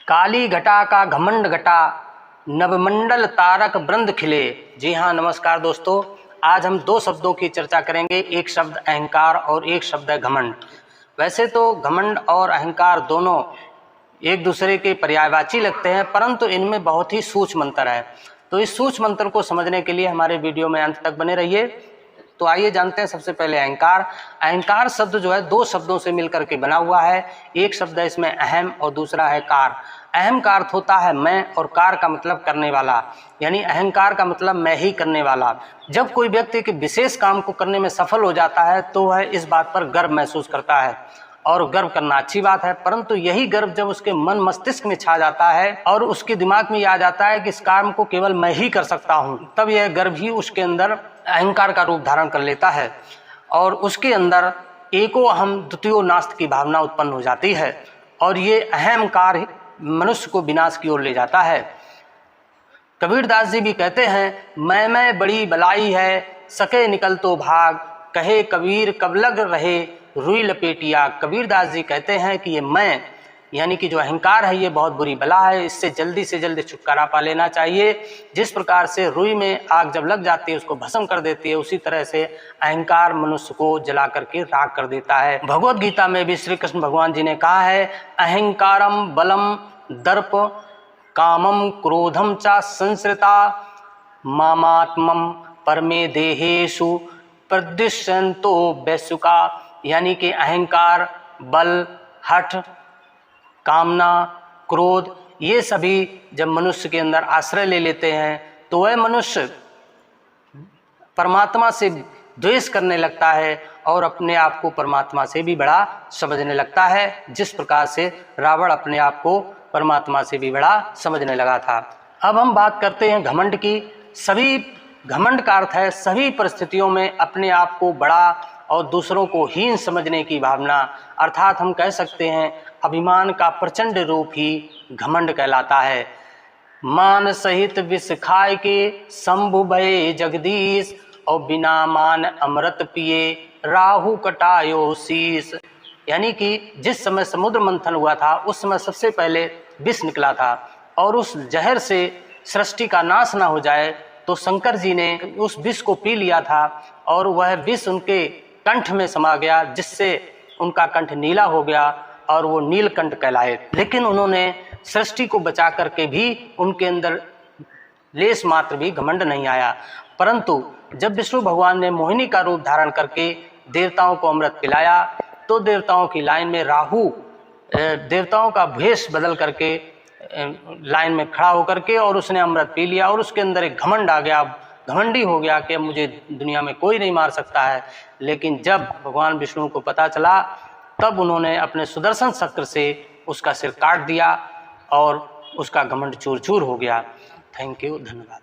काली घटा का घमंड घटा, नवमंडल तारक वृंद खिले। जी हाँ, नमस्कार दोस्तों। आज हम दो शब्दों की चर्चा करेंगे, एक शब्द अहंकार और एक शब्द है घमंड। वैसे तो घमंड और अहंकार दोनों एक दूसरे के पर्यायवाची लगते हैं, परंतु इनमें बहुत ही सूक्ष्म अंतर है। तो इस सूक्ष्म अंतर को समझने के लिए हमारे वीडियो में अंत तक बने रहिए। तो आइए जानते हैं सबसे पहले अहंकार। अहंकार शब्द जो है दो शब्दों से मिलकर के बना हुआ है। एक शब्द है इसमें अहम और दूसरा है कार। अहम का अर्थ होता है मैं और कार का मतलब करने वाला, यानी अहंकार का मतलब मैं ही करने वाला। जब कोई व्यक्ति के विशेष काम को करने में सफल हो जाता है तो वह इस बात पर गर्व महसूस करता है, और गर्व करना अच्छी बात है। परंतु यही गर्व जब उसके मन मस्तिष्क में छा जाता है और उसके दिमाग में ये आ जाता है कि इस काम को केवल मैं ही कर सकता हूँ, तब यह गर्व ही उसके अंदर अहंकार का रूप धारण कर लेता है और उसके अंदर एको अहम द्वितीयो नास्त की भावना उत्पन्न हो जाती है, और ये अहंकार मनुष्य को विनाश की ओर ले जाता है। कबीरदास जी भी कहते हैं, मैं बड़ी बलाई है, सके निकल तो भाग, कहे कबीर कब लग रहे रुई लपेटिया। कबीरदास जी कहते हैं कि ये मैं यानी कि जो अहंकार है ये बहुत बुरी बला है, इससे जल्दी से जल्दी छुटकारा पा लेना चाहिए। जिस प्रकार से रुई में आग जब लग जाती है उसको भस्म कर देती है, उसी तरह से अहंकार मनुष्य को जला करके राख कर देता है। भगवत गीता में भी श्री कृष्ण भगवान जी ने कहा है, अहंकारम बलम दर्प कामम क्रोधम च संसृता मामात्मम परमे देहेषु प्रदृश्यन्तो वैसुका। यानी कि अहंकार, बल, हठ, कामना, क्रोध, ये सभी जब मनुष्य के अंदर आश्रय ले लेते हैं तो वह मनुष्य परमात्मा से द्वेष करने लगता है और अपने आप को परमात्मा से भी बड़ा समझने लगता है, जिस प्रकार से रावण अपने आप को परमात्मा से भी बड़ा समझने लगा था। अब हम बात करते हैं घमंड की। सभी घमंड का अर्थ है सभी परिस्थितियों में अपने आप को बड़ा और दूसरों को हीन समझने की भावना, अर्थात हम कह सकते हैं अभिमान का प्रचंड रूप ही घमंड कहलाता है। मान सहित विष खाए के शंभु भये जगदीश, और बिना मान अमृत पिए राहु कटायो शीश। यानी कि जिस समय समुद्र मंथन हुआ था उस समय सबसे पहले विष निकला था, और उस जहर से सृष्टि का नाश ना हो जाए तो शंकर जी ने उस विष को पी लिया था, और वह विष उनके कंठ में समा गया, जिससे उनका कंठ नीला हो गया और वो नीलकंठ कहलाए। लेकिन उन्होंने सृष्टि को बचा करके भी उनके अंदर लेश मात्र भी घमंड नहीं आया। परंतु जब विष्णु भगवान ने मोहिनी का रूप धारण करके देवताओं को अमृत पिलाया तो देवताओं की लाइन में राहु देवताओं का भेष बदल करके लाइन में खड़ा होकर के और उसने अमृत पी लिया, और उसके अंदर एक घमंड आ गया, घमंडी हो गया कि अब मुझे दुनिया में कोई नहीं मार सकता है। लेकिन जब भगवान विष्णु को पता चला तब उन्होंने अपने सुदर्शन चक्र से उसका सिर काट दिया और उसका घमंड चूर चूर हो गया। थैंक यू, धन्यवाद।